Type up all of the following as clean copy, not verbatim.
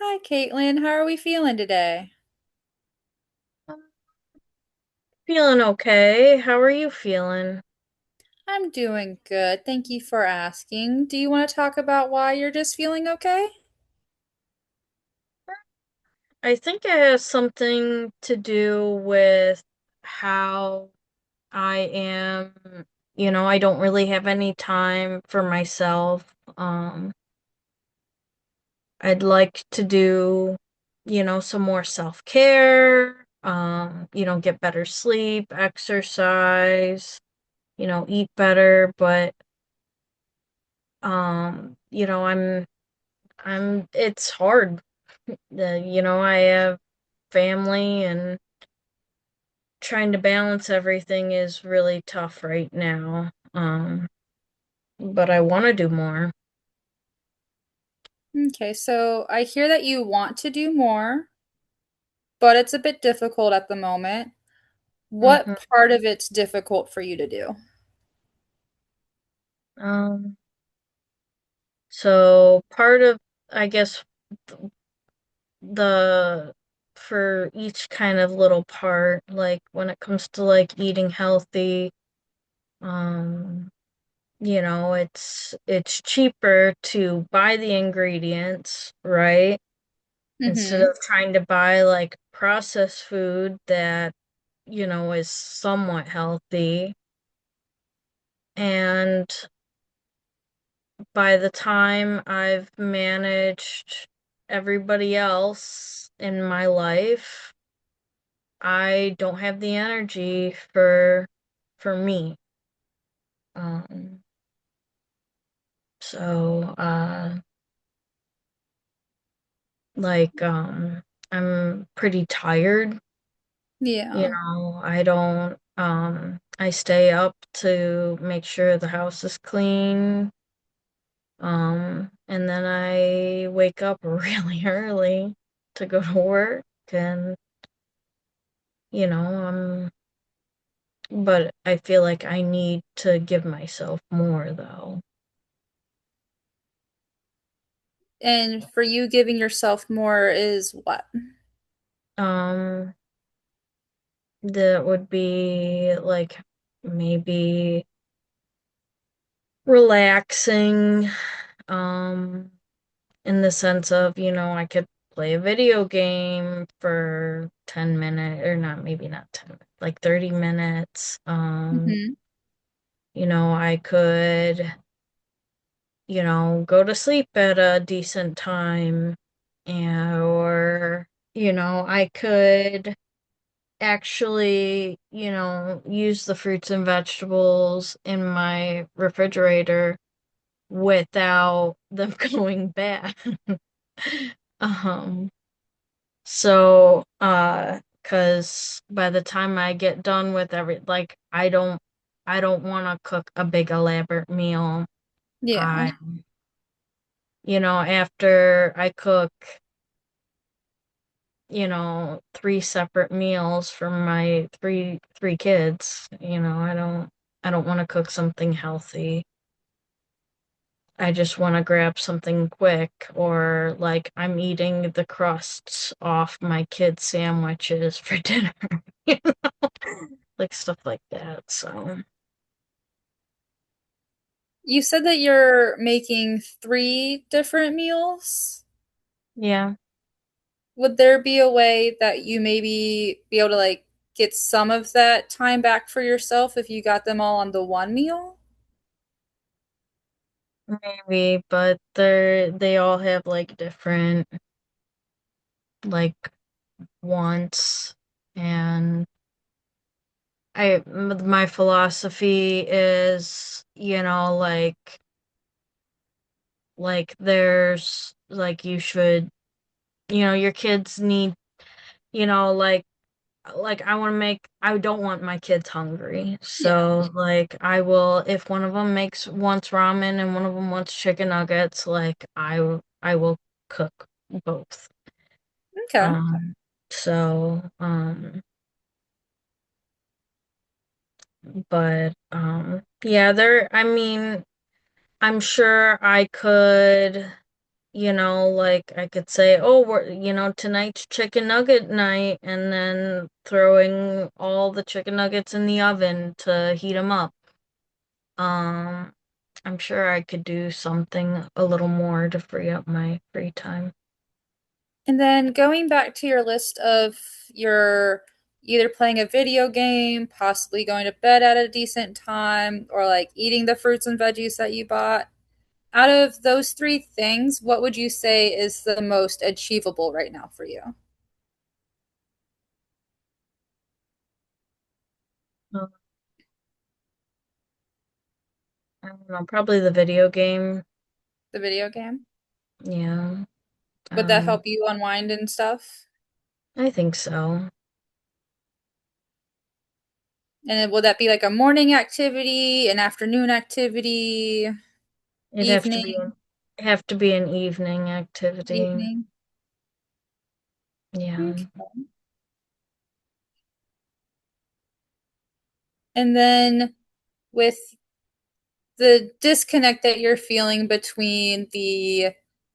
Hi, Caitlin. How are we feeling today? I'm feeling okay. How are you feeling? I'm doing good. Thank you for asking. Do you want to talk about why you're just feeling okay? I think it has something to do with how I am. I don't really have any time for myself. I'd like to do, some more self-care, get better sleep, exercise, eat better, but it's hard. I have family and trying to balance everything is really tough right now. But I want to do more. Okay, so I hear that you want to do more, but it's a bit difficult at the moment. hmm What part of it's difficult for you to do? Um, so part of, I guess, the for each kind of little part, like when it comes to like eating healthy, um, it's cheaper to buy the ingredients, right? Instead Mm-hmm. of trying to buy like processed food that, is somewhat healthy. And by the time I've managed everybody else in my life, I don't have the energy for me. Um, so like I'm pretty tired. Yeah. I stay up to make sure the house is clean. And then I wake up really early to go to work and, you know, but I feel like I need to give myself more though. And for you, giving yourself more is what? Um, that would be like maybe relaxing, um, in the sense of, I could play a video game for 10 minutes, or not, maybe not 10, like 30 minutes. Mm-hmm. I could, go to sleep at a decent time, or, I could actually, use the fruits and vegetables in my refrigerator without them going bad. Um, cause by the time I get done with like, I don't want to cook a big elaborate meal. Yeah. I, after I cook, three separate meals for my three kids, I don't want to cook something healthy. I just want to grab something quick, or like I'm eating the crusts off my kids' sandwiches for dinner, you know? Like stuff like that. So, You said that you're making three different meals. yeah, Would there be a way that you maybe be able to like get some of that time back for yourself if you got them all on the one meal? maybe, but they all have like different like wants, and my philosophy is, there's like you should, your kids need, like I don't want my kids hungry. Yeah. So like I will, if one of them wants ramen and one of them wants chicken nuggets, like I will cook both. Okay. Um so but yeah, there I mean, I'm sure I could, Like I could say, oh, tonight's chicken nugget night, and then throwing all the chicken nuggets in the oven to heat them up. Um, I'm sure I could do something a little more to free up my free time. And then going back to your list of your either playing a video game, possibly going to bed at a decent time, or like eating the fruits and veggies that you bought. Out of those three things, what would you say is the most achievable right now for you? Uh, I don't know, probably the video game. The video game? Yeah. Would that Um, help you unwind and stuff? I think so. And then would that be like a morning activity, an afternoon activity, It'd evening, have to be an evening activity. evening? Yeah. Okay. And then with the disconnect that you're feeling between the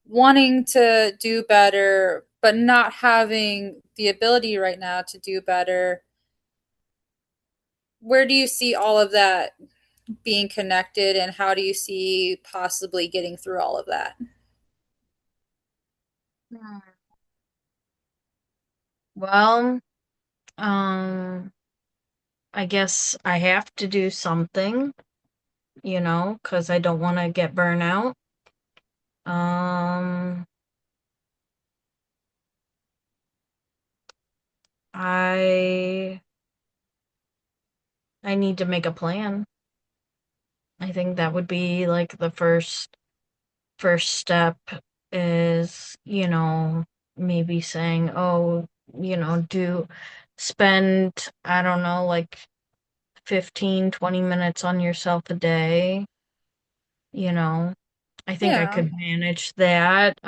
wanting to do better, but not having the ability right now to do better, where do you see all of that being connected, and how do you see possibly getting through all of that? Hmm. Well, um, I guess I have to do something, 'cause I don't want to get burnout. Um, I I need to make a plan. I think that would be like the first step is, maybe saying, oh, do spend, I don't know, like 15-20 minutes on yourself a day, you know. I think I Yeah. could manage that,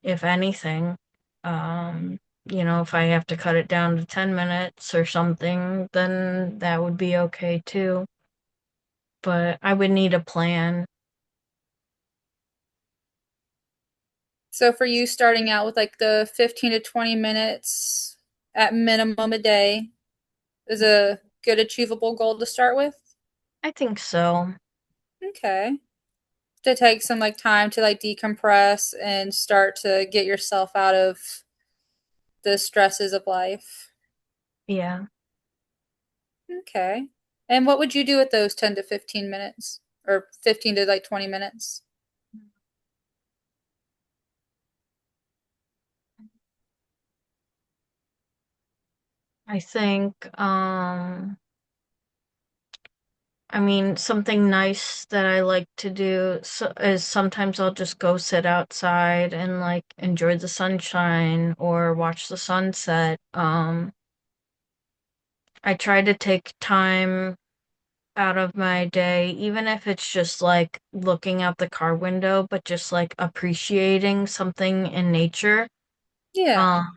if anything. Um, if I have to cut it down to 10 minutes or something, then that would be okay too. But I would need a plan. So for you, starting out with like the 15 to 20 minutes at minimum a day is a good achievable goal to start with. I think so. Okay. To take some like time to like decompress and start to get yourself out of the stresses of life. Yeah. Okay. And what would you do with those 10 to 15 minutes or 15 to like 20 minutes? I think, I mean, something nice that I like to do is sometimes I'll just go sit outside and like enjoy the sunshine or watch the sunset. I try to take time out of my day, even if it's just like looking out the car window, but just like appreciating something in nature. Yeah.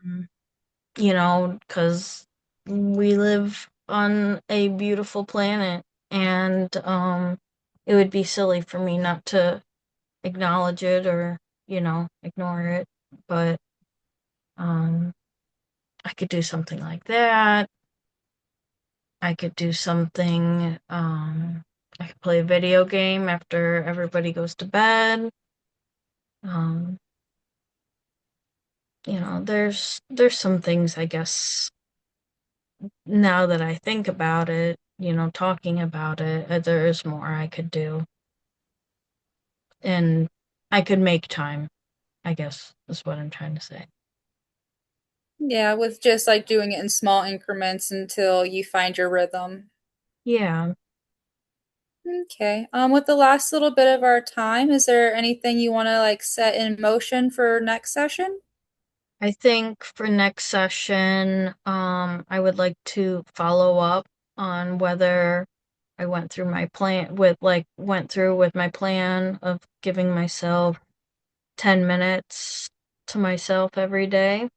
Um, 'Cause we live on a beautiful planet, and it would be silly for me not to acknowledge it or, ignore it. But um I could do something like that. I could do something, I could play a video game after everybody goes to bed. Um, there's some things, I guess, now that I think about it, talking about it, there is more I could do. And I could make time, I guess, is what I'm trying to say. Yeah, with just like doing it in small increments until you find your rhythm. Yeah. Okay. With the last little bit of our time, is there anything you want to like set in motion for next session? I think for next session, I would like to follow up on whether I went through with my plan of giving myself 10 minutes to myself every day.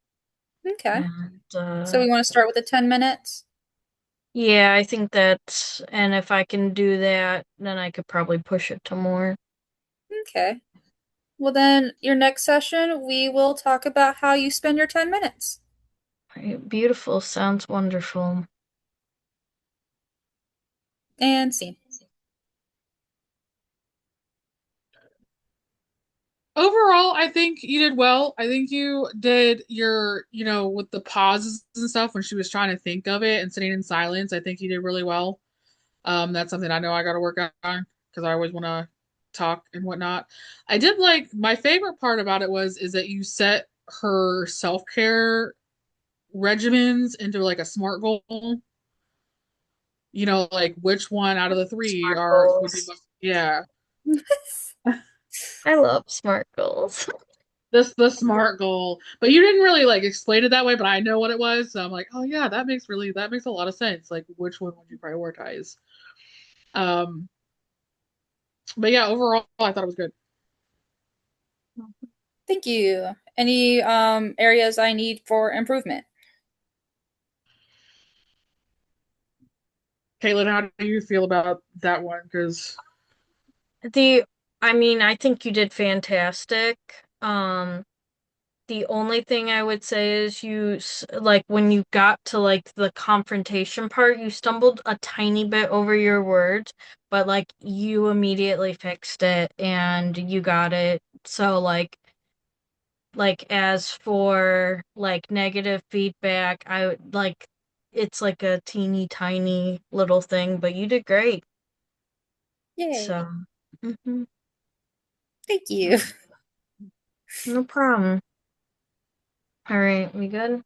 Okay. And So we want to start with the 10 minutes? yeah, I think and if I can do that, then I could probably push it to more. Okay. Well, then, your next session, we will talk about how you spend your 10 minutes. Right, beautiful. Sounds wonderful. And scene. Overall, I think you did well. I think you did your, with the pauses and stuff when she was trying to think of it and sitting in silence. I think you did really well. That's something I know I got to work on because I always want to talk and whatnot. I did like my favorite part about it was is that you set her self care regimens into like a SMART goal. Like which one out of the three Smart are would be goals. most, yeah. I love smart goals. This the SMART goal, but you didn't really like explain it that way. But I know what it was, so I'm like, oh yeah, that makes a lot of sense. Like, which one would you prioritize? Um, but yeah, overall, I thought it was good. Thank you. Any areas I need for improvement? Caitlin, how do you feel about that one? Because The, I mean, I think you did fantastic. Um, the only thing I would say is like when you got to like the confrontation part, you stumbled a tiny bit over your words, but like you immediately fixed it and you got it. So like as for like negative feedback, I would like it's like a teeny tiny little thing, but you did great. Yay. So, mhm. Thank you. No problem. All right, we good?